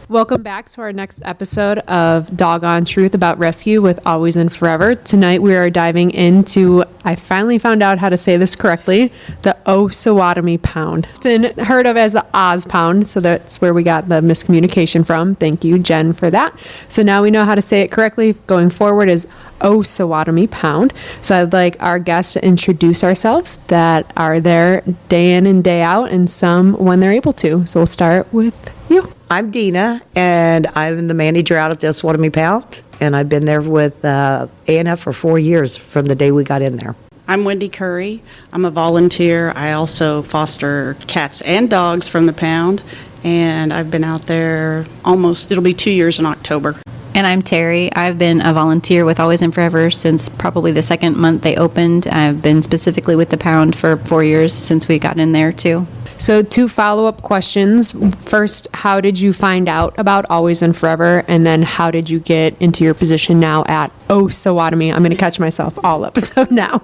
Welcome back to our next episode of Doggone Truth About Rescue with Always and Furever. Tonight we are diving into, I finally found out how to say this correctly, the Osawatomie Pound. It's heard of as the Oz Pound, so that's where we got the miscommunication from. Thank you, Jen, for that. So now we know how to say it correctly going forward is Osawatomie Pound. So I'd like our guests to introduce ourselves that are there day in and day out, and some when they're able to. So we'll start with you. I'm Deana, and I'm the manager out at the Osawatomie Pound, and I've been there with A&F for 4 years from the day we got in there. I'm Wendy Curry. I'm a volunteer. I also foster cats and dogs from the pound, and I've been out there it'll be 2 years in October. And I'm Terri. I've been a volunteer with Always and Furever since probably the second month they opened. I've been specifically with the pound for 4 years since we got in there too. So 2 follow-up questions. First, how did you find out about Always and Furever? And then how did you get into your position now at Osawatomie? I'm going to catch myself all episode now.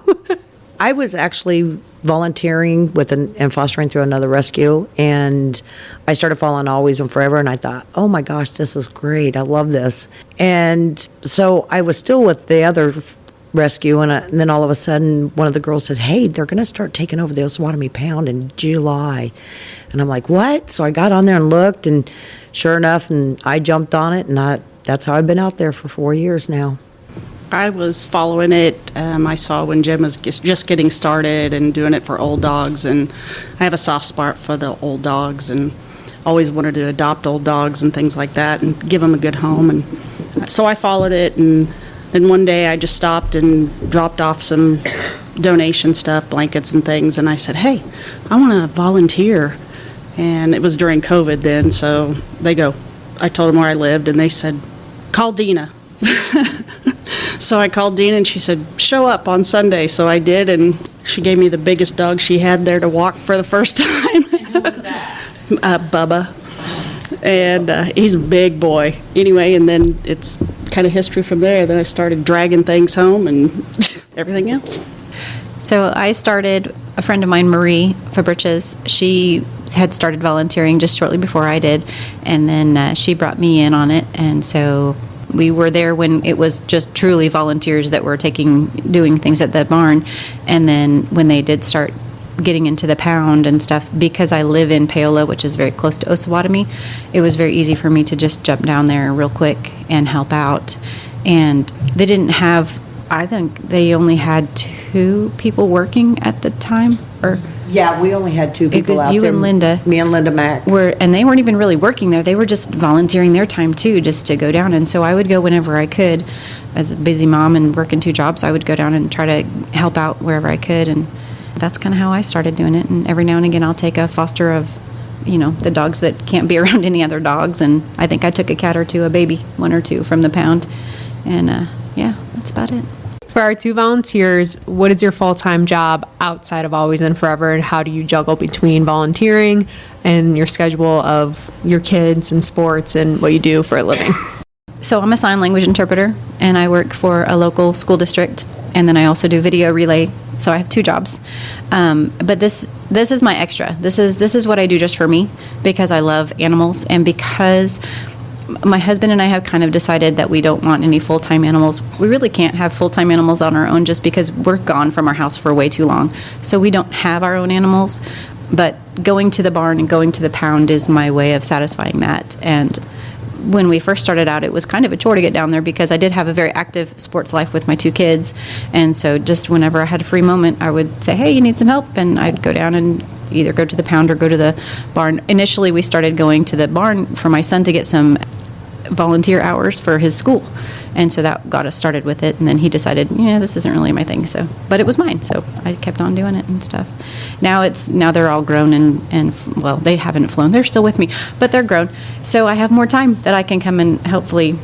I was actually volunteering and fostering through another rescue, and I started following Always and Furever, and I thought, oh my gosh, this is great. I love this. And so I was still with the other rescue, and then all of a sudden one of the girls said, hey, they're going to start taking over the Osawatomie Pound in July. And I'm like, what? So I got on there and looked, and sure enough, and I jumped on it, and that's how I've been out there for 4 years now. I was following it. I saw when Jim was just getting started and doing it for old dogs, and I have a soft spot for the old dogs and always wanted to adopt old dogs and things like that and give them a good home. And so I followed it, and then one day I just stopped and dropped off some donation stuff, blankets and things, and I said, hey, I want to volunteer. And it was during COVID then, so I told them where I lived, and they said, call Deana. So I called Deana, and she said, show up on Sunday. So I did, and she gave me the biggest dog she had there to walk for the first time. And who was that? Bubba. And he's a big boy. Anyway, and then it's kind of history from there. Then I started dragging things home and everything else. So I started, a friend of mine, Marie Fabriches, she had started volunteering just shortly before I did, and then she brought me in on it, and so we were there when it was just truly volunteers that were doing things at the barn. And then when they did start getting into the pound and stuff, because I live in Paola, which is very close to Osawatomie, it was very easy for me to just jump down there real quick and help out. And they didn't have, I think they only had 2 people working at the time, or Yeah, we only had 2 people out there. It was you and Linda. Me and Linda Mack. And they weren't even really working there. They were just volunteering their time, too, just to go down. And so I would go whenever I could. As a busy mom and working 2 jobs, I would go down and try to help out wherever I could. And that's kind of how I started doing it. And every now and again, I'll take a foster of, the dogs that can't be around any other dogs. And I think I took a cat or 2, a baby, 1 or 2 from the pound. And, yeah, that's about it. For our 2 volunteers, what is your full-time job outside of Always and Furever, and how do you juggle between volunteering and your schedule of your kids and sports and what you do for a living? So I'm a sign language interpreter, and I work for a local school district, and then I also do video relay. So I have 2 jobs. But this is my extra. This is what I do just for me, because I love animals, and because my husband and I have kind of decided that we don't want any full-time animals. We really can't have full-time animals on our own just because we're gone from our house for way too long. So we don't have our own animals, but going to the barn and going to the pound is my way of satisfying that. And when we first started out, it was kind of a chore to get down there because I did have a very active sports life with my 2 kids. And so just whenever I had a free moment, I would say, hey, you need some help? And I'd go down and either go to the pound or go to the barn. Initially, we started going to the barn for my son to get some volunteer hours for his school, and so that got us started with it. And then he decided, this isn't really my thing, but it was mine, so I kept on doing it and stuff. Now they're all grown and well, they haven't flown, they're still with me, but they're grown, so I have more time that I can come and hopefully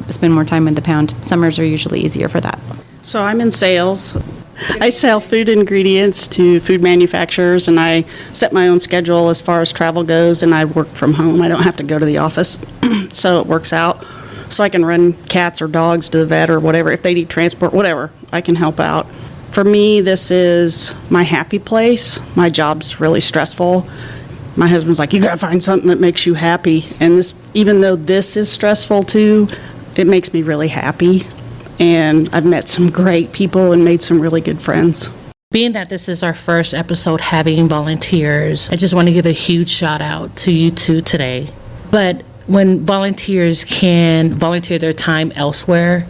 spend more time in the pound. Summers are usually easier for that. So I'm in sales. I sell food ingredients to food manufacturers, and I set my own schedule as far as travel goes, and I work from home. I don't have to go to the office, so it works out. So I can run cats or dogs to the vet or whatever. If they need transport, whatever, I can help out. For me, this is my happy place. My job's really stressful. my husband's like, you got to find something that makes you happy. And this, even though this is stressful too, it makes me really happy. And I've met some great people and made some really good friends. Being that this is our first episode having volunteers, I just want to give a huge shout out to you two today. But when volunteers can volunteer their time elsewhere,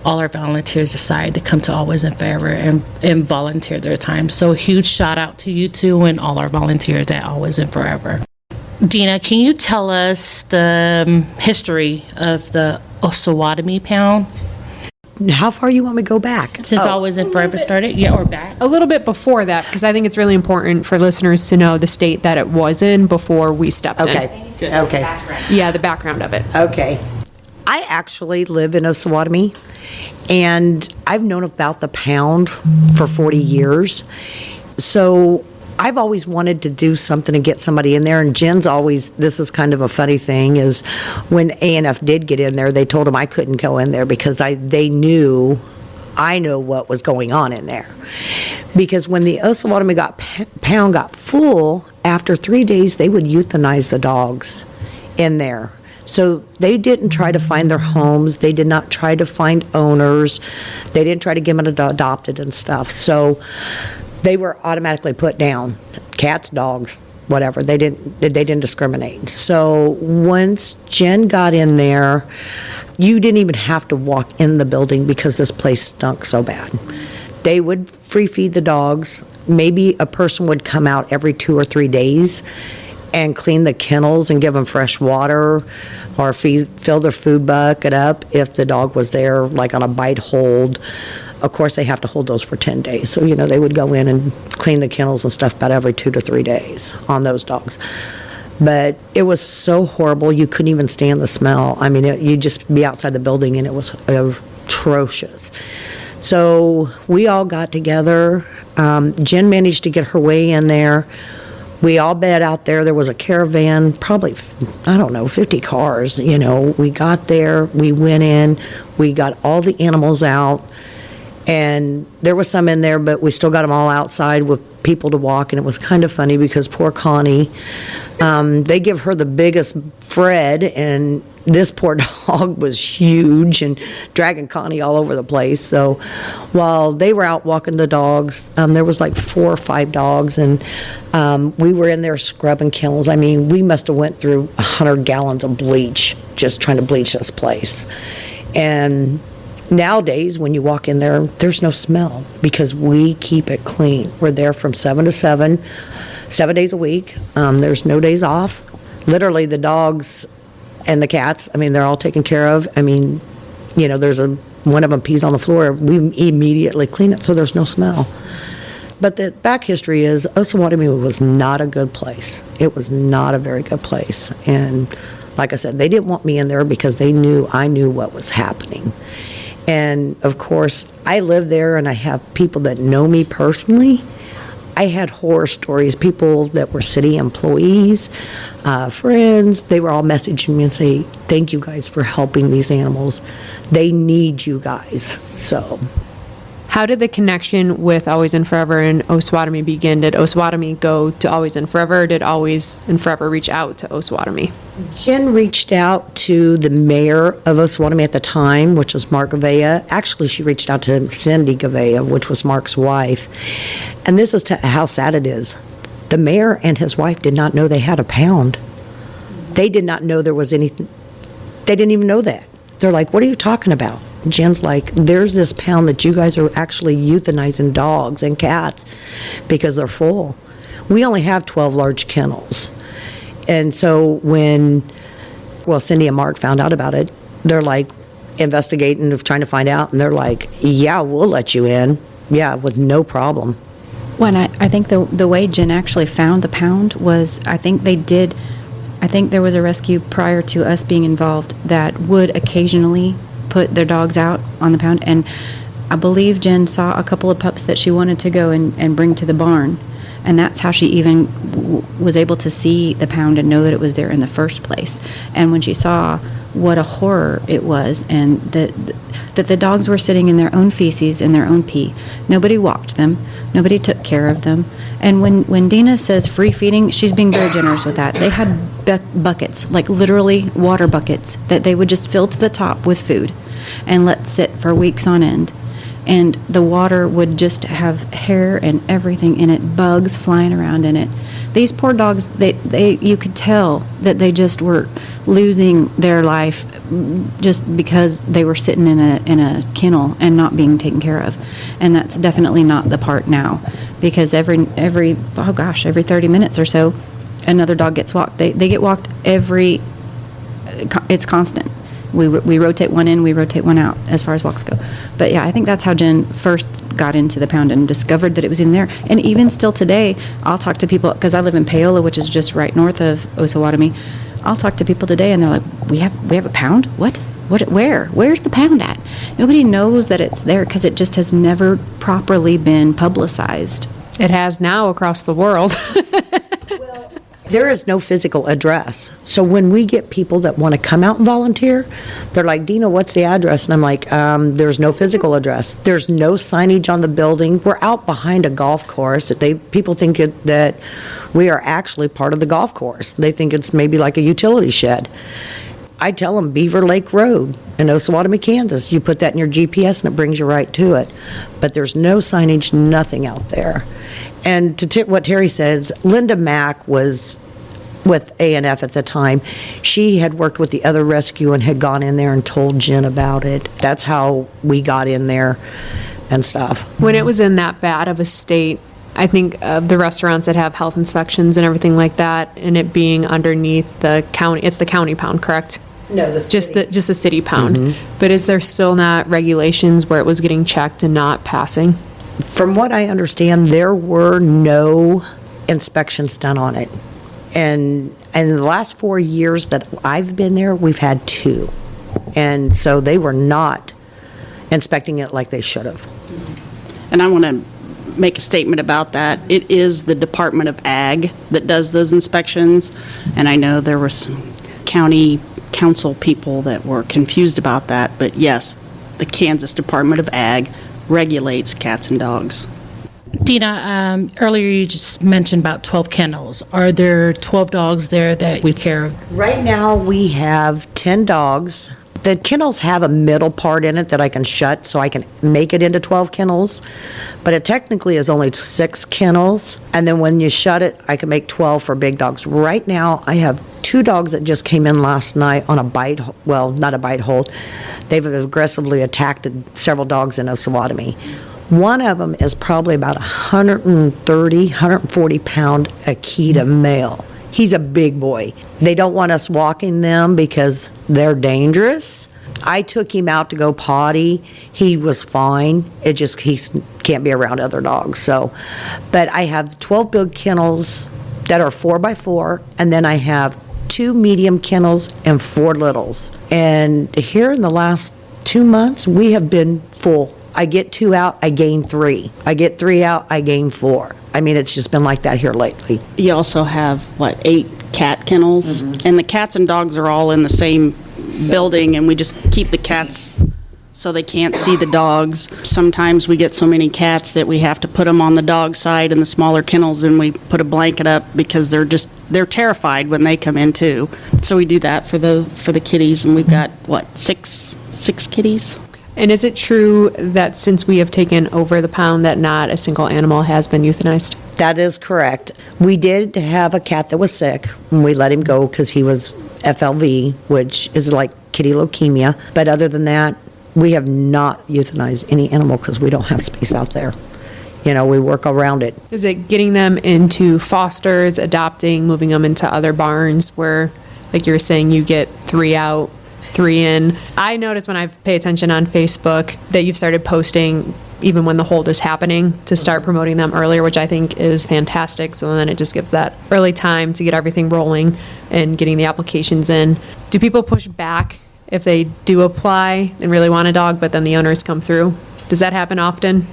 all our volunteers decide to come to Always and Forever and volunteer their time. So a huge shout out to you two and all our volunteers at Always and Forever. Deana, can you tell us the history of the Osawatomie Pound? How far you want me to go back? Since Always and Forever started? Yeah, or back? A little bit before that, because I think it's really important for listeners to know the state that it was in before we stepped in. Okay. Yeah, the background of it. Okay. I actually live in Osawatomie, and I've known about the pound for 40 years. So I've always wanted to do something to get somebody in there, and Jen's always, this is kind of a funny thing, is when A&F did get in there, they told them I couldn't go in there because they knew, I know what was going on in there. Because when the Osawatomie pound got full, after 3 days, they would euthanize the dogs in there. So they didn't try to find their homes. They did not try to find owners. They didn't try to get them adopted and stuff. So they were automatically put down. Cats, dogs, whatever. They didn't discriminate. So once Jen got in there, you didn't even have to walk in the building because this place stunk so bad. They would free feed the dogs. Maybe a person would come out every 2 or 3 days and clean the kennels and give them fresh water or fill their food bucket up if the dog was there, like on a bite hold. Of course, they have to hold those for 10 days. So, they would go in and clean the kennels and stuff about every 2 to 3 days on those dogs. But it was so horrible, you couldn't even stand the smell. I mean, you'd just be outside the building and it was atrocious. So we all got together. Jen managed to get her way in there. We all bed out there. There was a caravan, probably, 50 cars. We got there, we went in, we got all the animals out, and there was some in there, but we still got them all outside with people to walk, and it was kind of funny because poor Connie, they give her the biggest Fred, and this poor dog was huge and dragging Connie all over the place. So while they were out walking the dogs, there was like 4 or 5 dogs, and we were in there scrubbing kennels. I mean, we must have went through 100 gallons of bleach just trying to bleach this place. And nowadays, when you walk in there, there's no smell because we keep it clean. We're there from 7 to 7, 7 days a week. There's no days off. Literally, the dogs and the cats, they're all taken care of. There's one of them pees on the floor. We immediately clean it so there's no smell. But the back history is Osawatomie was not a good place. It was not a very good place. And like I said, they didn't want me in there because they knew I knew what was happening. And of course, I live there and I have people that know me personally. I had horror stories, people that were city employees, friends, they were all messaging me and say, thank you guys for helping these animals. They need you guys. So How did the connection with Always and Forever and Osawatomie begin? Did Osawatomie go to Always and Forever? Or did Always and Forever reach out to Osawatomie? Jen reached out to the mayor of Osawatomie at the time, which was Mark Gavea. Actually, she reached out to Cindy Gavea, which was Mark's wife. And this is how sad it is. The mayor and his wife did not know they had a pound. They did not know there was anything. They didn't even know that. They're like, what are you talking about? Jen's like, there's this pound that you guys are actually euthanizing dogs and cats because they're full. We only have 12 large kennels. And so when, Cindy and Mark found out about it, they're like investigating, trying to find out, and they're like, yeah, we'll let you in. Yeah, with no problem. When I think the way Jen actually found the pound was, I think there was a rescue prior to us being involved that would occasionally put their dogs out on the pound, and I believe Jen saw a couple of pups that she wanted to go and bring to the barn, and that's how she even was able to see the pound and know that it was there in the first place. And when she saw what a horror it was, and that the dogs were sitting in their own feces and their own pee. Nobody walked them. Nobody took care of them. And when Deana says free feeding, she's being very generous with that. They had buckets, like literally water buckets, that they would just fill to the top with food and let sit for weeks on end. And the water would just have hair and everything in it, bugs flying around in it. These poor dogs, they you could tell that they just were losing their life just because they were sitting in a kennel and not being taken care of. And that's definitely not the part now, because every 30 minutes or so, another dog gets walked. They get walked it's constant. We rotate one in, we rotate one out as far as walks go. But yeah, I think that's how Jen first got into the pound and discovered that it was in there. And even still today, I'll talk to people, because I live in Paola, which is just right north of Osawatomie. I'll talk to people today and they're like, we have a pound? What, where? Where's the pound at? Nobody knows that it's there because it just has never properly been publicized. It has now across the world. There is no physical address. So when we get people that want to come out and volunteer, they're like, Deana, what's the address? And I'm like, there's no physical address. There's no signage on the building. We're out behind a golf course. People think that we are actually part of the golf course. They think it's maybe like a utility shed. I tell them Beaver Lake Road in Osawatomie, Kansas. You put that in your GPS and it brings you right to it. But there's no signage, nothing out there. And to what Terri says, Linda Mack was with A&F at the time. She had worked with the other rescue and had gone in there and told Jen about it. That's how we got in there and stuff. When it was in that bad of a state, I think of the restaurants that have health inspections and everything like that, and it being underneath the county. It's the county pound, correct? No, just the city pound. Mm-hmm. But is there still not regulations where it was getting checked and not passing? From what I understand, there were no inspections done on it. And in the last 4 years that I've been there, we've had 2. And so they were not inspecting it like they should have. And I want to make a statement about that. It is the Department of Ag that does those inspections. And I know there were some county council people that were confused about that. But yes, the Kansas Department of Ag regulates cats and dogs. Deana, earlier you just mentioned about 12 kennels. Are there 12 dogs there that we care of? Right now, we have 10 dogs. The kennels have a middle part in it that I can shut so I can make it into 12 kennels, but it technically is only 6 kennels. And then when you shut it, I can make 12 for big dogs. Right now, I have 2 dogs that just came in last night on a bite, well, not a bite hold. They've aggressively attacked several dogs in Osawatomie. One of them is probably about 130, 140 pound Akita male. He's a big boy. They don't want us walking them because they're dangerous. I took him out to go potty. He was fine. He can't be around other dogs. So, but I have 12 big kennels that are 4x4, and then I have 2 medium kennels and 4 littles. And here in the last 2 months, we have been full. I get 2 out, I gain 3. I get 3 out, I gain 4. I mean, it's just been like that here lately. You also have, 8 cat kennels? Mm-hmm. And the cats and dogs are all in the same building, and we just keep the cats so they can't see the dogs. Sometimes we get so many cats that we have to put them on the dog side in the smaller kennels, and we put a blanket up because they're terrified when they come in too. So we do that for the kitties, and we've got, 6 kitties? And is it true that since we have taken over the pound that not a single animal has been euthanized? That is correct. We did have a cat that was sick, and we let him go because he was FLV, which is like kitty leukemia. But other than that, we have not euthanized any animal because we don't have space out there. We work around it. Is it getting them into fosters, adopting, moving them into other barns where, like you were saying, you get 3 out, 3 in? I notice when I pay attention on Facebook that you've started posting even when the hold is happening to start promoting them earlier, which I think is fantastic. So then it just gives that early time to get everything rolling and getting the applications in. Do people push back if they do apply and really want a dog, but then the owners come through? Does that happen often?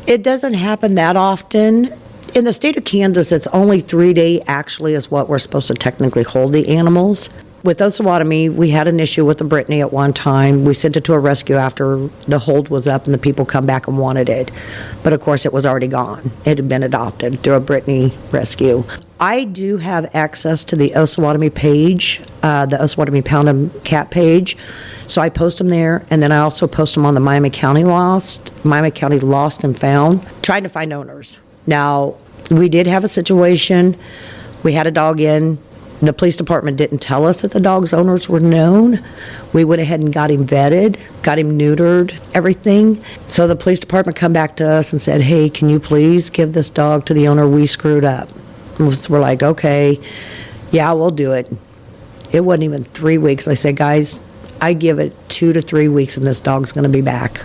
It doesn't happen that often. In the state of Kansas, it's only 3 day actually is what we're supposed to technically hold the animals. with Osawatomie, we had an issue with the Brittany at one time. We sent it to a rescue after the hold was up and the people come back and wanted it. But of course, it was already gone. It had been adopted through a Brittany rescue. I do have access to the Osawatomie page, the Osawatomie Pound and Cat page. So I post them there, and then I also post them on the Miami County Lost and Found, trying to find owners. Now, we did have a situation. We had a dog in. The police department didn't tell us that the dog's owners were known. We went ahead and got him vetted, got him neutered, everything. So the police department come back to us and said, hey, can you please give this dog to the owner? We screwed up. We're like, okay, yeah, we'll do it. It wasn't even 3 weeks. I said, guys, I give it 2 to 3 weeks and this dog's going to be back.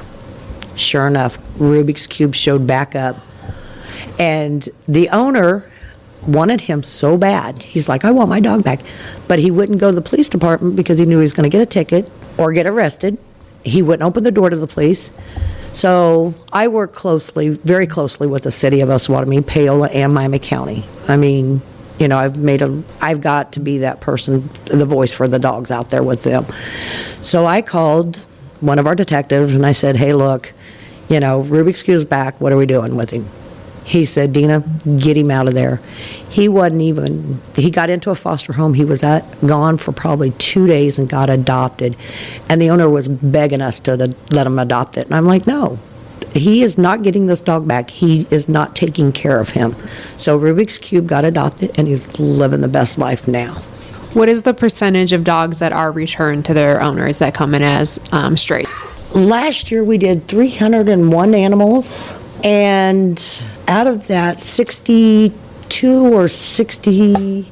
Sure enough, Rubik's Cube showed back up. And the owner wanted him so bad. He's like, I want my dog back. But he wouldn't go to the police department because he knew he was going to get a ticket or get arrested. He wouldn't open the door to the police. So I work closely, very closely with the city of Osawatomie, Paola, and Miami County. I mean, you know, I've got to be that person, the voice for the dogs out there with them. So I called one of our detectives and I said, hey, look, you know, Rubik's Cube's back. What are we doing with him? He said, Deana, get him out of there. He got into a foster home. He was gone for probably 2 days and got adopted. And the owner was begging us to let him adopt it. And I'm like, no, he is not getting this dog back. He is not taking care of him. So Rubik's Cube got adopted and he's living the best life now. What is the percentage of dogs that are returned to their owners that come in as stray? Last year we did 301 animals. And out of that, 62 or 60,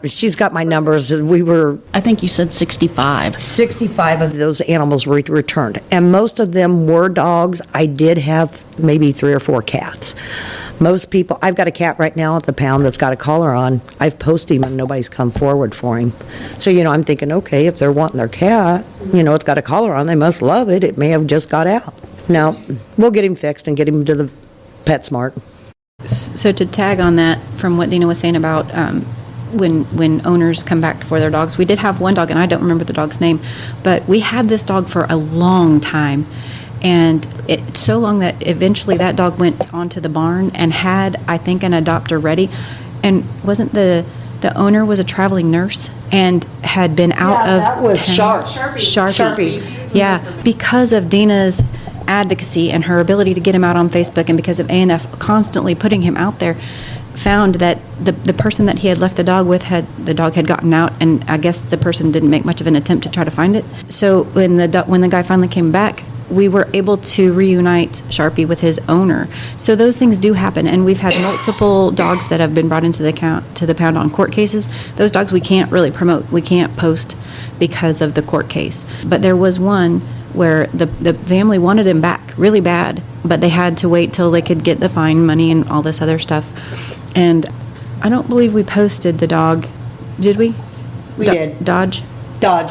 she's got my numbers. I think you said 65. 65 of those animals were returned. And most of them were dogs. I did have maybe 3 or 4 cats. Most people, I've got a cat right now at the pound that's got a collar on. I've posted him and nobody's come forward for him. So, you know, I'm thinking, okay, if they're wanting their cat, you know, it's got a collar on, they must love it. It may have just got out. No, we'll get him fixed and get him to the PetSmart. So to tag on that from what Deana was saying about when owners come back for their dogs, we did have one dog, and I don't remember the dog's name, but we had this dog for a long time. And so long that eventually that dog went onto the barn and had, I think, an adopter ready. And wasn't the owner was a traveling nurse and had been out of that was town. Sharpie. Yeah, because of Deana's advocacy and her ability to get him out on Facebook, and because of ANF constantly putting him out there, found that the person that he had left the dog with the dog had gotten out, and I guess the person didn't make much of an attempt to try to find it. So when the guy finally came back, we were able to reunite Sharpie with his owner. So those things do happen, and we've had multiple dogs that have been brought into the pound on court cases. Those dogs we can't really promote. We can't post because of the court case. But there was one where the family wanted him back really bad, but they had to wait till they could get the fine money and all this other stuff. And I don't believe we posted the dog, did we? We did. Dodge.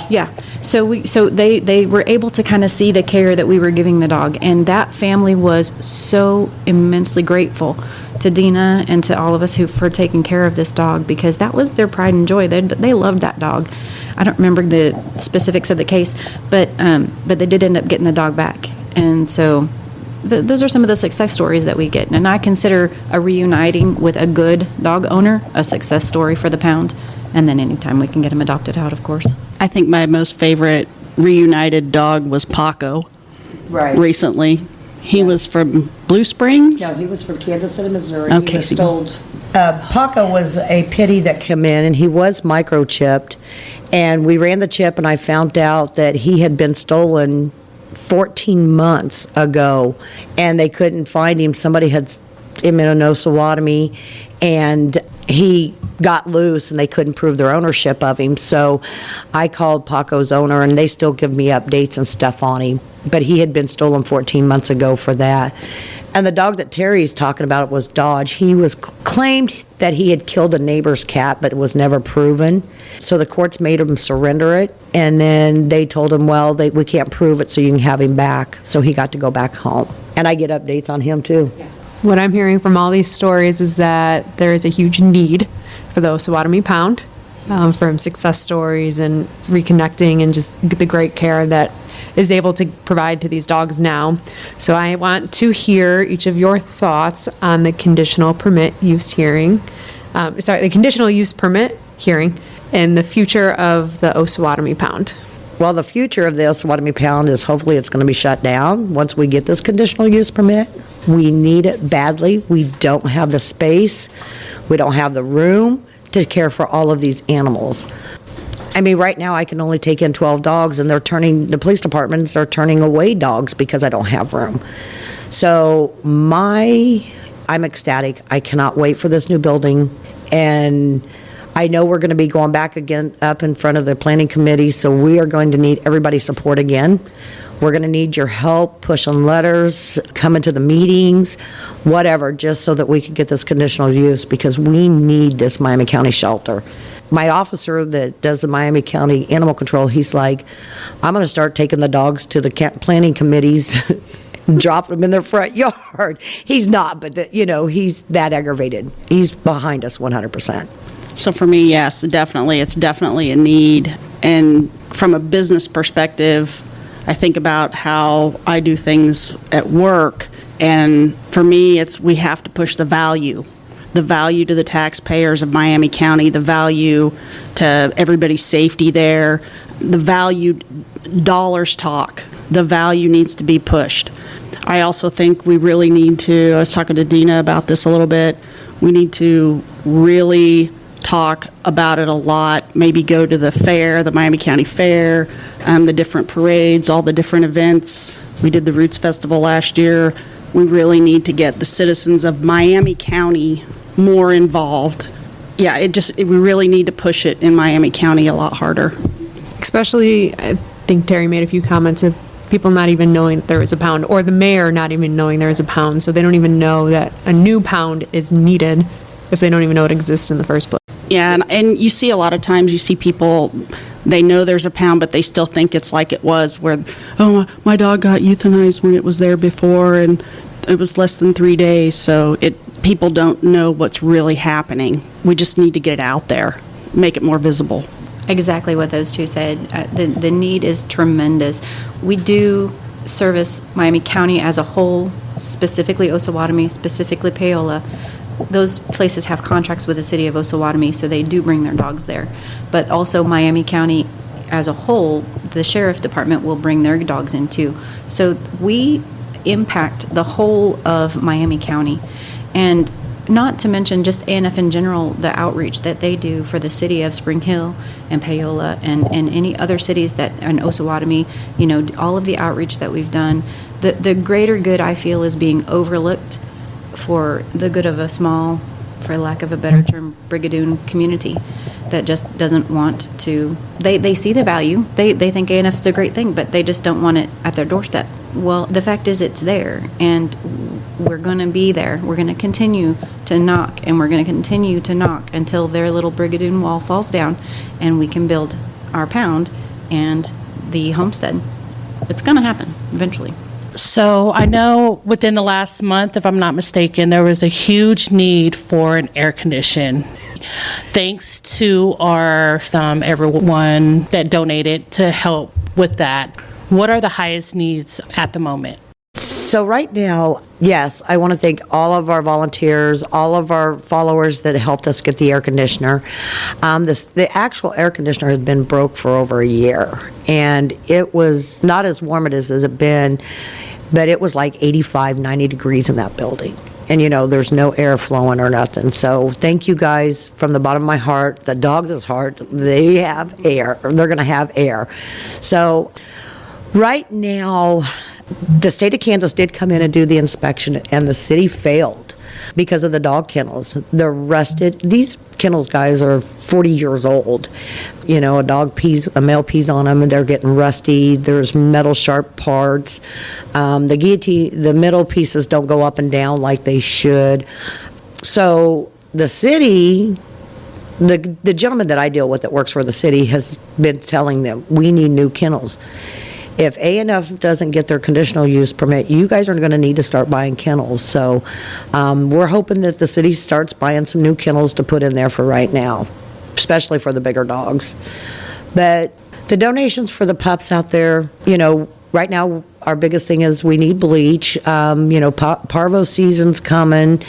Yeah. So they were able to kind of see the care that we were giving the dog, and that family was so immensely grateful to Deana and to all of us for taking care of this dog, because that was their pride and joy. They loved that dog. I don't remember the specifics of the case, but they did end up getting the dog back. And so those are some of the success stories that we get. And I consider a reuniting with a good dog owner a success story for the pound. And then anytime we can get him adopted out, of course. I think my most favorite reunited dog was Paco. Right. Recently. He was from Blue Springs? No, he was from Kansas City, Missouri. Okay, He was so- sold. Paco was a pitty that came in, and he was microchipped. And we ran the chip, and I found out that he had been stolen 14 months ago, and they couldn't find him. Somebody had him in an Osawatomie, and he got loose, and they couldn't prove their ownership of him. So I called Paco's owner, and they still give me updates and stuff on him. But he had been stolen 14 months ago for that. And the dog that Terry's talking about was Dodge. He was claimed that he had killed a neighbor's cat, but it was never proven. So the courts made him surrender it, and then they told him, well, we can't prove it, so you can have him back. So he got to go back home. And I get updates on him, too. What I'm hearing from all these stories is that there is a huge need for the Osawatomie Pound, from success stories and reconnecting and just the great care that is able to provide to these dogs now. So I want to hear each of your thoughts on the conditional permit use hearing. The conditional use permit hearing and the future of the Osawatomie Pound. Well, the future of the Osawatomie Pound is hopefully it's going to be shut down once we get this conditional use permit. We need it badly. We don't have the space. We don't have the room to care for all of these animals. I mean, right now I can only take in 12 dogs, and the police departments are turning away dogs because I don't have room. So I'm ecstatic. I cannot wait for this new building, and I know we're going to be going back again up in front of the planning committee, so we are going to need everybody's support again. We're going to need your help, pushing letters, coming to the meetings, whatever, just so that we can get this conditional use, because we need this Miami County shelter. My officer that does the Miami County Animal Control, he's like, I'm going to start taking the dogs to the planning committees, drop them in their front yard. He's not, but he's that aggravated. He's behind us 100%. So for me, yes, definitely. It's definitely a need. And from a business perspective, I think about how I do things at work. And for me, we have to push the value to the taxpayers of Miami County, the value to everybody's safety there, the value, dollars talk, the value needs to be pushed. I also think we really need to, I was talking to Deana about this a little bit, we need to really talk about it a lot, maybe go to the fair, the Miami County Fair, the different parades, all the different events. We did the Roots Festival last year. We really need to get the citizens of Miami County more involved. Yeah, we really need to push it in Miami County a lot harder. Especially, I think Terri made a few comments of people not even knowing that there is a pound, or the mayor not even knowing there is a pound, so they don't even know that a new pound is needed if they don't even know it exists in the first place. Yeah, and you see a lot of times, you see people, they know there's a pound, but they still think it's like it was, where, oh, my dog got euthanized when it was there before, and it was less than 3 days, so people don't know what's really happening. We just need to get it out there, make it more visible. Exactly what those two said. The need is tremendous. We do service Miami County as a whole, specifically Osawatomie, specifically Paola. Those places have contracts with the city of Osawatomie, so they do bring their dogs there. But also Miami County as a whole, the sheriff department will bring their dogs in too. So we impact the whole of Miami County. And not to mention just ANF in general, the outreach that they do for the city of Spring Hill and Paola and any other cities that, and Osawatomie, all of the outreach that we've done. The greater good, I feel, is being overlooked for the good of a small, for lack of a better term, brigadoon community that just doesn't want to, they see the value, they think ANF is a great thing, but they just don't want it at their doorstep. Well, the fact is it's there, and we're going to be there. We're going to continue to knock, and we're going to continue to knock until their little brigadoon wall falls down and we can build our pound and the homestead. It's going to happen eventually. So I know within the last month, if I'm not mistaken, there was a huge need for an air condition. Thanks to everyone that donated to help with that. What are the highest needs at the moment? So right now, yes, I want to thank all of our volunteers, all of our followers that helped us get the air conditioner. The actual air conditioner has been broke for over a year, and it was not as warm as it has been, but it was like 85, 90 degrees in that building. And, there's no air flowing or nothing. So thank you guys from the bottom of my heart, the dogs' heart. They have air, or they're going to have air. So right now, the state of Kansas did come in and do the inspection, and the city failed because of the dog kennels. They're rusted. These kennels, guys, are 40 years old. A male pees on them, and they're getting rusty. There's metal sharp parts. The middle pieces don't go up and down like they should. So the city, the gentleman that I deal with that works for the city has been telling them, we need new kennels. If ANF doesn't get their conditional use permit, you guys are going to need to start buying kennels. So we're hoping that the city starts buying some new kennels to put in there for right now. especially for the bigger dogs. But the donations for the pups out there, right now our biggest thing is we need bleach. Parvo season's coming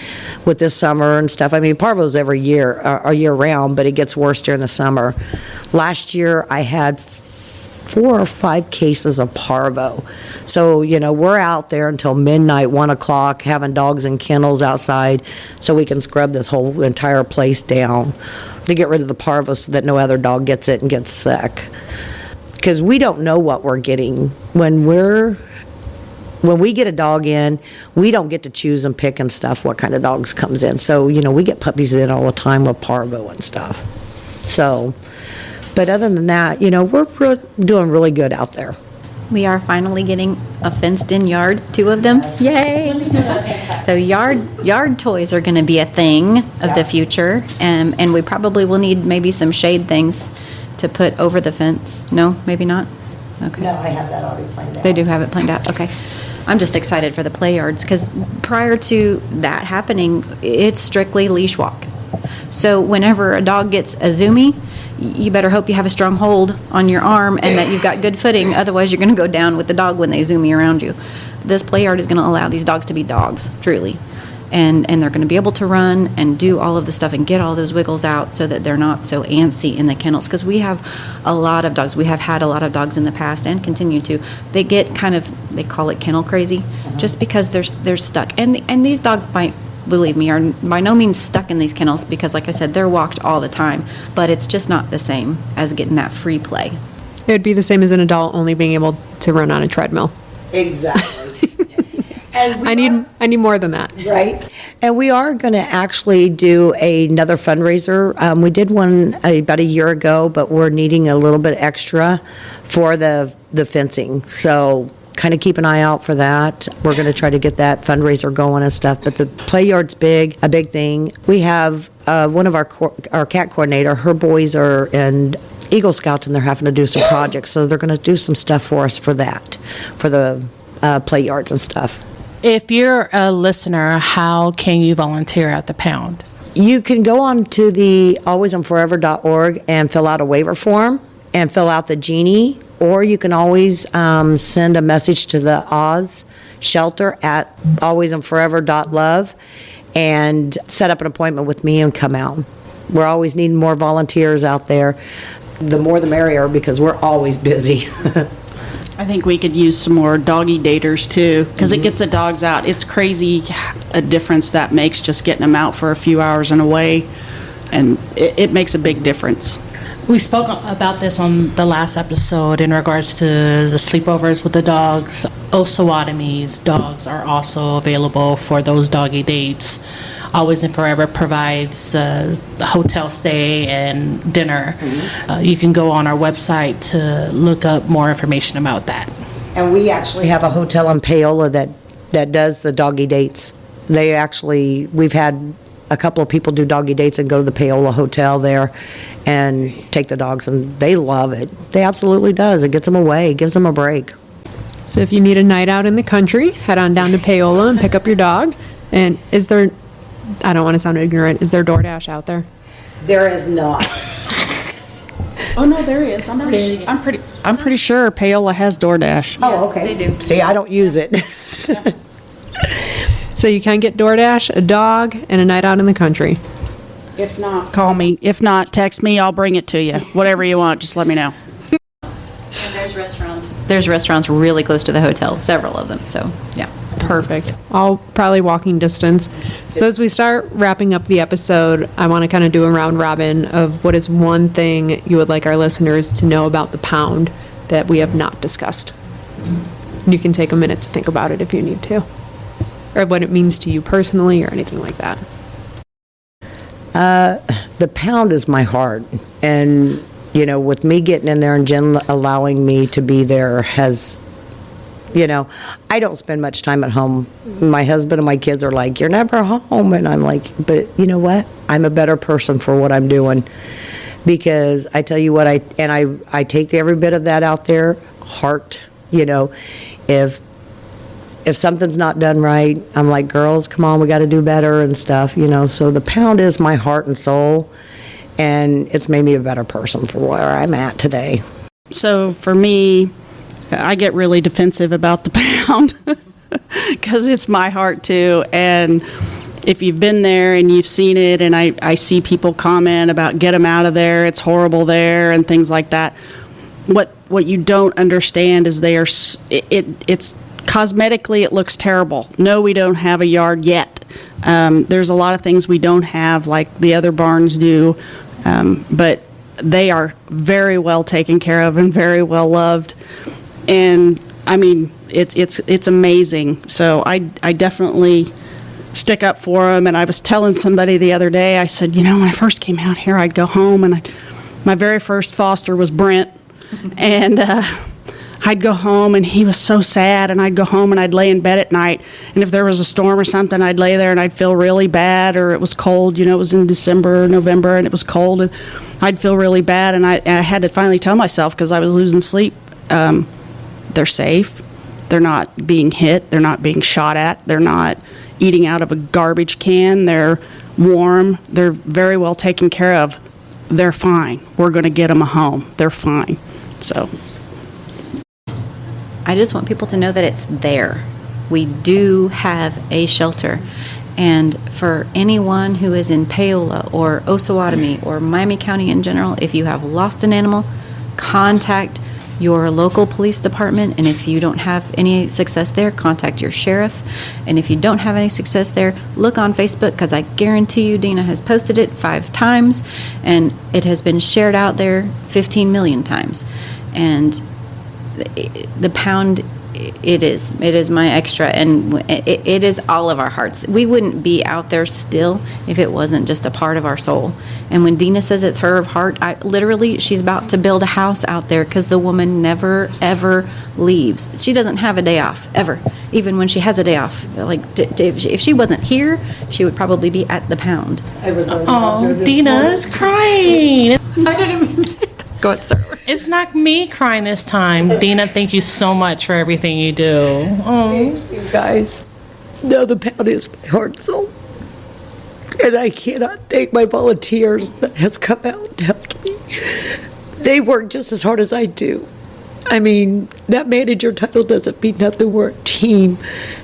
with this summer and stuff. I mean, parvo's every year, a year round, but it gets worse during the summer. Last year I had 4 or 5 cases of parvo. So, we're out there until midnight, 1 o'clock, having dogs in kennels outside so we can scrub this whole entire place down to get rid of the parvo so that no other dog gets it and gets sick. Because we don't know what we're getting. When we get a dog in, we don't get to choose and pick and stuff what kind of dogs comes in. So, we get puppies in all the time with parvo and stuff. So, but other than that, we're doing really good out there. We are finally getting a fenced-in yard, 2 of them. Yay! So yard toys are going to be a thing of the future, and we probably will need maybe some shade things to put over the fence. No, maybe not? Okay. No, I have that already planned out. They do have it planned out, okay. I'm just excited for the play yards, because prior to that happening, it's strictly leash walk. So whenever a dog gets a zoomy, you better hope you have a strong hold on your arm and that you've got good footing, otherwise you're going to go down with the dog when they zoomy around you. This play yard is going to allow these dogs to be dogs, truly. And they're going to be able to run and do all of the stuff and get all those wiggles out so that they're not so antsy in the kennels. Because we have a lot of dogs. We have had a lot of dogs in the past and continue to. They get they call it kennel crazy, just because they're stuck. And these dogs, believe me, are by no means stuck in these kennels because, like I said, they're walked all the time. But it's just not the same as getting that free play. It would be the same as an adult only being able to run on a treadmill. Exactly. And I need more than that. Right. And we are going to actually do another fundraiser. We did one about a year ago, but we're needing a little bit extra for the fencing. So kind of keep an eye out for that. We're going to try to get that fundraiser going and stuff. But the play yard's a big thing. We have one of our cat coordinator, her boys are in Eagle Scouts, and they're having to do some projects. So they're going to do some stuff for us for that, for the play yards and stuff. If you're a listener, how can you volunteer at the pound? You can go on to the alwaysandforever.org and fill out a waiver form and fill out the genie, or you can always send a message to the Oz shelter at alwaysandforever.love and set up an appointment with me and come out. We're always needing more volunteers out there. The more the merrier, because we're always busy. I think we could use some more doggy daters too, because it gets the dogs out. It's crazy a difference that makes just getting them out for a few hours and away, and it makes a big difference. We spoke about this on the last episode in regards to the sleepovers with the dogs. Osawatomie's dogs are also available for those doggy dates. Always and Forever provides hotel stay and dinner. You can go on our website to look up more information about that. And we actually have a hotel in Paola that does the doggy dates. We've had a couple of people do doggy dates and go to the Paola Hotel there and take the dogs, and they love it. They absolutely does. It gets them away. It gives them a break. So if you need a night out in the country, head on down to Paola and pick up your dog. And I don't want to sound ignorant, is there DoorDash out there? There is not. Oh no, there is. I'm pretty sure Paola has DoorDash. Oh, okay. They do. See, I don't use it. So you can get DoorDash, a dog, and a night out in the country. If not, call me. If not, text me. I'll bring it to you. Whatever you want, just let me know. And there's restaurants really close to the hotel, several of them, so yeah. Perfect. All probably walking distance. So as we start wrapping up the episode, I want to kind of do a round robin of what is one thing you would like our listeners to know about the pound that we have not discussed. You can take a minute to think about it if you need to, or what it means to you personally or anything like that. The pound is my heart, and with me getting in there and Jen allowing me to be there has, I don't spend much time at home. My husband and my kids are like, "You're never home," and I'm like, but you know what? I'm a better person for what I'm doing, because I tell you what, I take every bit of that out there, heart. If something's not done right, I'm like, girls, come on, we got to do better and stuff. So the pound is my heart and soul, and it's made me a better person for where I'm at today. So for me, I get really defensive about the pound because it's my heart too. And if you've been there and you've seen it, and I see people comment about get them out of there, it's horrible there, and things like that. What you don't understand is it's cosmetically it looks terrible. No, we don't have a yard yet. There's a lot of things we don't have like the other barns do, but they are very well taken care of and very well loved. And I mean, it's amazing. So I definitely stick up for them. And I was telling somebody the other day, I said, when I first came out here, I'd go home, and my very first foster was Brent, and I'd go home, and he was so sad, and I'd go home and I'd lay in bed at night, and if there was a storm or something, I'd lay there and I'd feel really bad, or it was cold, it was in December or November, and it was cold, and I'd feel really bad, and I had to finally tell myself, because I was losing sleep, they're safe, they're not being hit, they're not being shot at, they're not eating out of a garbage can, they're warm, they're very well taken care of, they're fine, we're going to get them a home, they're fine. So I just want people to know that it's there. We do have a shelter. And for anyone who is in Paola or Osawatomie or Miami County in general, if you have lost an animal, contact your local police department. And if you don't have any success there, contact your sheriff. And if you don't have any success there, look on Facebook, because I guarantee you Deana has posted it 5 times and it has been shared out there 15 million times. And the pound, it is my extra, and it is all of our hearts. We wouldn't be out there still if it wasn't just a part of our soul. And when Deana says it's her heart, literally she's about to build a house out there, because the woman never ever leaves. She doesn't have a day off ever, even when she has a day off. Like if she wasn't here, she would probably be at the pound. Oh, Deana's crying. I didn't mean Go ahead, sir. It's not me crying this time. Deana, thank you so much for everything you do. Oh. Thank you guys. No, the pound is my heart and soul. And I cannot thank my volunteers that has come out and helped me. They work just as hard as I do. I mean, that manager title doesn't mean nothing. We're a team.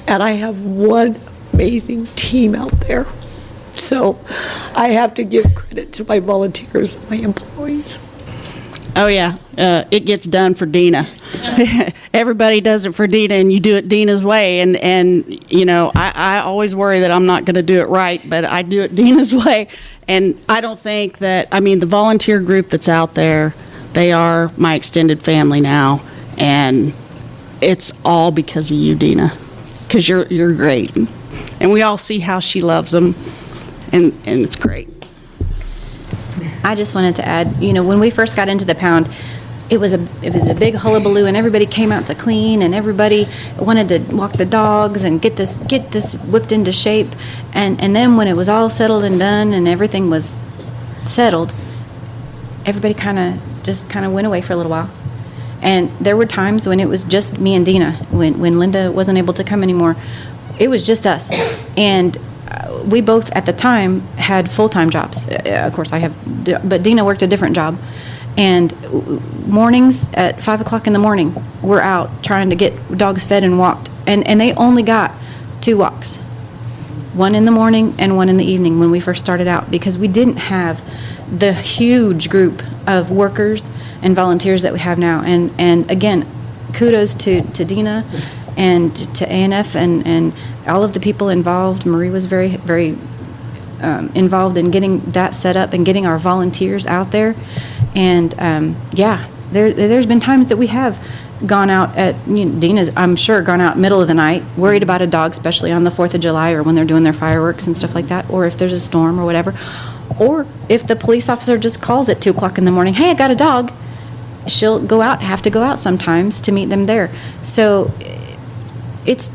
And I have one amazing team out there. So I have to give credit to my volunteers and my employees. Oh, yeah. It gets done for Deana. Everybody does it for Deana, and you do it Deana's way. And I always worry that I'm not going to do it right, but I do it Deana's way. And I don't think that, the volunteer group that's out there, they are my extended family now. And it's all because of you, Deana, because you're great. And we all see how she loves them, and it's great. I just wanted to add, when we first got into the pound, it was a big hullabaloo, and everybody came out to clean, and everybody wanted to walk the dogs and get this whipped into shape. And then when it was all settled and done and everything was settled, everybody kind of went away for a little while. And there were times when it was just me and Deana, when Linda wasn't able to come anymore. It was just us. And we both at the time had full-time jobs. Of course I have, but Deana worked a different job. And mornings at 5 o'clock in the morning, we're out trying to get dogs fed and walked. And they only got 2 walks, one in the morning and one in the evening when we first started out, because we didn't have the huge group of workers and volunteers that we have now. And again, kudos to Deana and to ANF and all of the people involved. Marie was very, very involved in getting that set up and getting our volunteers out there. And there's been times that we have gone out at, Deana's, I'm sure, gone out middle of the night, worried about a dog, especially on the 4th of July or when they're doing their fireworks and stuff like that, or if there's a storm or whatever. Or if the police officer just calls at 2 o'clock in the morning, hey, I got a dog, she'll have to go out sometimes to meet them there. So it's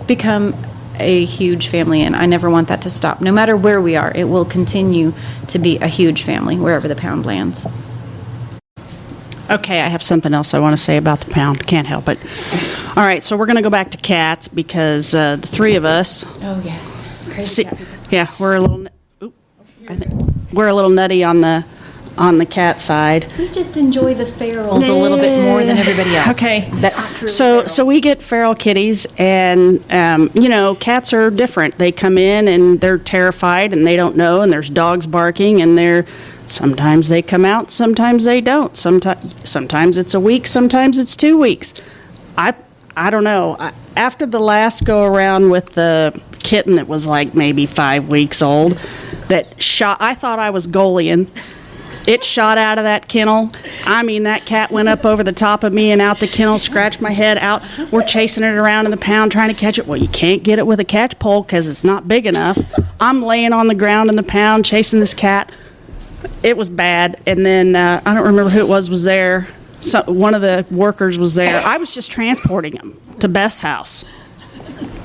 become a huge family, and I never want that to stop. No matter where we are, it will continue to be a huge family wherever the pound lands. Okay, I have something else I want to say about the pound. Can't help it. All right, so we're going to go back to cats because the 3 of us. Oh, yes. Crazy cat people. Yeah, we're a little. I think. we're a little nutty on the cat side. We just enjoy the ferals a little bit more than everybody else. Okay. That aren't truly So ferals. we get feral kitties, and cats are different. They come in and they're terrified and they don't know, and there's dogs barking, and sometimes they come out, sometimes they don't. Sometimes it's a week, sometimes it's 2 weeks. I don't know. After the last go around with the kitten that was like maybe 5 weeks old, that shot, I thought I was goalieing. It shot out of that kennel. I mean, that cat went up over the top of me and out the kennel, scratched my head out. We're chasing it around in the pound trying to catch it. Well, you can't get it with a catch pole because it's not big enough. I'm laying on the ground in the pound chasing this cat. It was bad. And then I don't remember who it was there. One of the workers was there. I was just transporting him to Beth's house.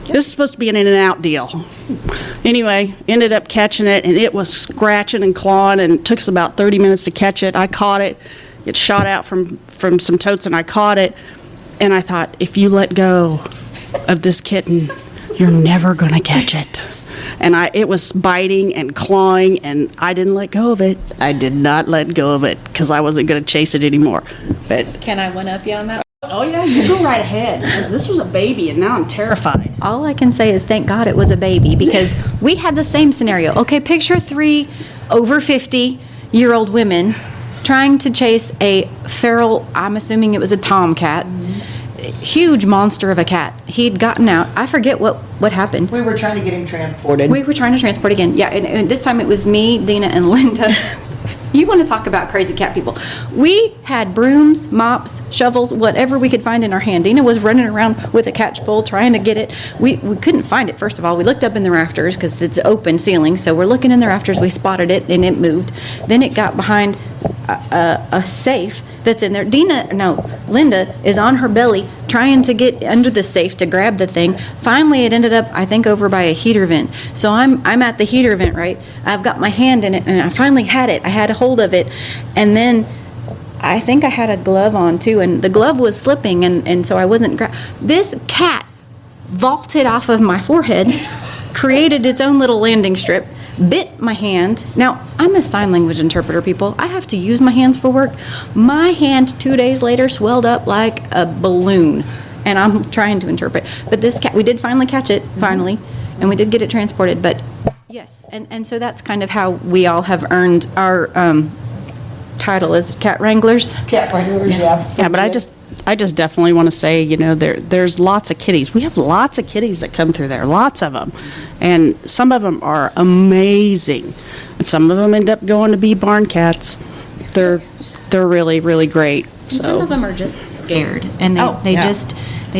This is supposed to be an in-and-out deal. Anyway, ended up catching it, and it was scratching and clawing, and it took us about 30 minutes to catch it. I caught it. It shot out from some totes, and I caught it. And I thought, if you let go of this kitten, you're never going to catch it. And it was biting and clawing, and I didn't let go of it. I did not let go of it because I wasn't going to chase it anymore. But Can I one-up you on that? oh yeah, you go right ahead, because this was a baby, and now I'm terrified. All I can say is thank God it was a baby, because we had the same scenario. Okay, picture 3 over 50-year-old women trying to chase a feral, I'm assuming it was a tomcat, huge monster of a cat. He'd gotten out. I forget what happened. We were trying to get him transported. We were trying to transport again. Yeah, and this time it was me, Deana, and Linda. You want to talk about crazy cat people. We had brooms, mops, shovels, whatever we could find in our hand. Deana was running around with a catch pole trying to get it. We couldn't find it, first of all. We looked up in the rafters because it's open ceiling, so we're looking in the rafters. We spotted it, and it moved. Then it got behind a safe that's in there. Linda is on her belly trying to get under the safe to grab the thing. Finally, it ended up, I think, over by a heater vent. So I'm at the heater vent, right? I've got my hand in it, and I finally had it. I had a hold of it, and then I think I had a glove on too, and the glove was slipping, and so I wasn't. This cat vaulted off of my forehead, created its own little landing strip, bit my hand. Now, I'm a sign language interpreter, people. I have to use my hands for work. My hand 2 days later swelled up like a balloon, and I'm trying to interpret. But this cat, we did finally catch it, finally, and we did get it transported. But yes, and so that's kind of how we all have earned our title as cat wranglers. Cat wranglers, yeah. Yeah, but I just definitely want to say, there's lots of kitties. We have lots of kitties that come through there, lots of them. And some of them are amazing. And some of them end up going to be barn cats. They're really, really great. And some of them are just scared, and they yeah.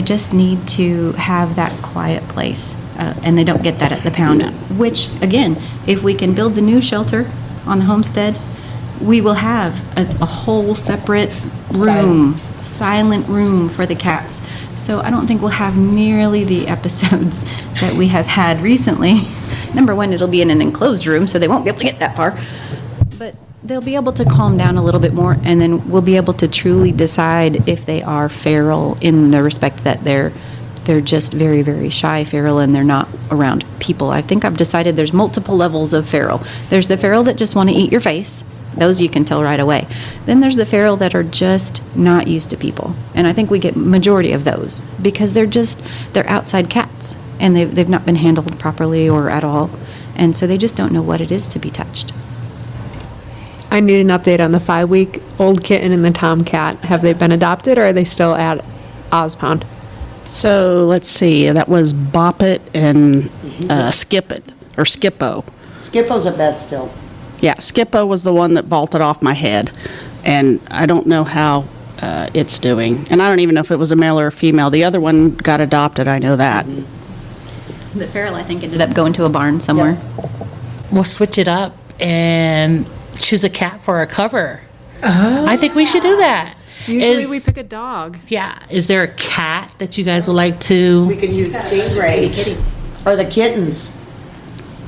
just need to have that quiet place, and they don't get that at the pound. Which, again, if we can build the new shelter on the homestead, we will have a whole separate room, silent room for the cats. So I don't think we'll have nearly the episodes that we have had recently. Number one, it'll be in an enclosed room, so they won't be able to get that far. But they'll be able to calm down a little bit more, and then we'll be able to truly decide if they are feral in the respect that they're just very, very shy feral, and they're not around people. I think I've decided there's multiple levels of feral. There's the feral that just want to eat your face. Those you can tell right away. Then there's the feral that are just not used to people. And I think we get majority of those because they're outside cats, and they've not been handled properly or at all. And so they just don't know what it is to be touched. I need an update on the 5-week-old kitten and the tomcat. Have they been adopted, or are they still at Oz Pound? So let's see. That was Bop It and Skip It, or Skippo. Skippo's a best still. Yeah, Skippo was the one that vaulted off my head, and I don't know how it's doing. And I don't even know if it was a male or a female. The other one got adopted, I know that. The feral, I think, ended up going to a barn somewhere. We'll switch it up and choose a cat for a cover. I think we should do that. Usually we pick a dog. Yeah. Is there a cat that you guys would like to? We could use stingrays or the kittens.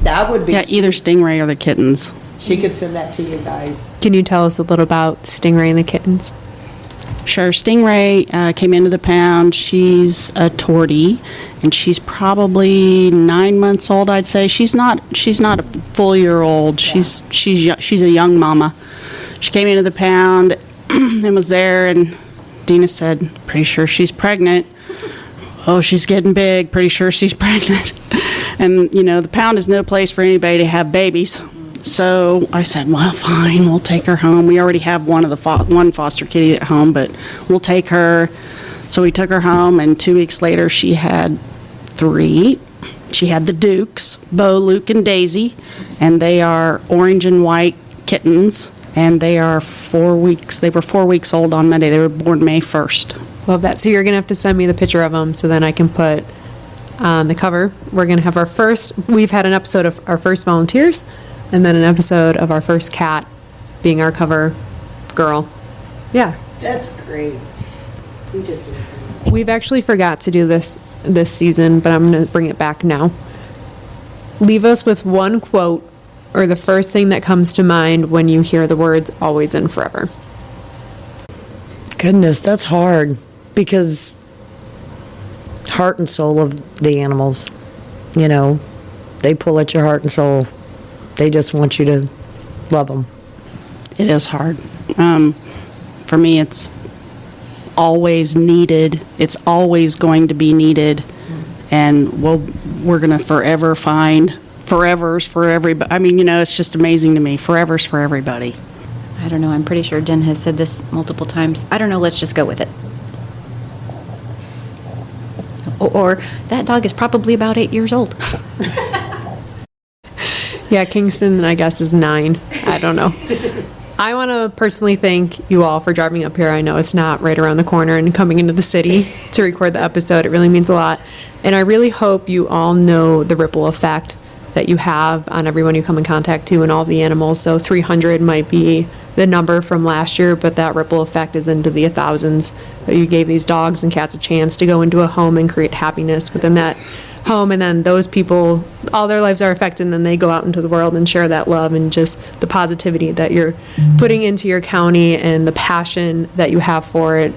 That would be. Yeah, either Stingray or the kittens. She could send that to you guys. Can you tell us a little about Stingray and the kittens? Sure. Stingray came into the pound. She's a tortie, and she's probably 9 months old. I'd say she's not a full year old. She's a young mama. She came into the pound and was there, and Deana said, "Pretty sure she's pregnant." "Oh, she's getting big. Pretty sure she's pregnant." And the pound is no place for anybody to have babies. So I said, "Well, fine, we'll take her home." We already have one foster kitty at home, but we'll take her. So we took her home, and 2 weeks later, she had 3. She had the Dukes, Bo, Luke, and Daisy, and they are orange and white kittens, and they are 4 weeks. They were 4 weeks old on Monday. They were born May 1st. Love that. So you're going to have to send me the picture of them so then I can put on the cover. We're going to have we've had an episode of our first volunteers, and then an episode of our first cat being our cover girl. Yeah. That's great. We've actually forgot to do this season, but I'm going to bring it back now. Leave us with one quote or the first thing that comes to mind when you hear the words always and forever. Goodness, that's hard because heart and soul of the animals, they pull at your heart and soul. They just want you to love them. It is hard. For me, it's always needed. It's always going to be needed. And we're going to forever find forevers for everybody. I mean, it's just amazing to me. Forevers for everybody. I don't know. I'm pretty sure Jen has said this multiple times. I don't know. Let's just go with it. Or that dog is probably about 8 years old. Yeah, Kingston, I guess, is 9. I don't know. I want to personally thank you all for driving up here. I know it's not right around the corner and coming into the city to record the episode. It really means a lot. And I really hope you all know the ripple effect that you have on everyone you come in contact to and all the animals. So 300 might be the number from last year, but that ripple effect is into the thousands. You gave these dogs and cats a chance to go into a home and create happiness within that home, and then those people, all their lives are affected, and then they go out into the world and share that love and just the positivity that you're putting into your county and the passion that you have for it.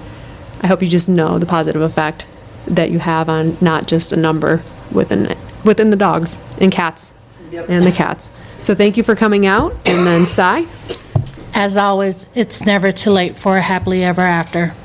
I hope you just know the positive effect that you have on not just a number within the dogs and cats and the cats. So thank you for coming out. And then Sai. As always, it's never too late for a happily ever after.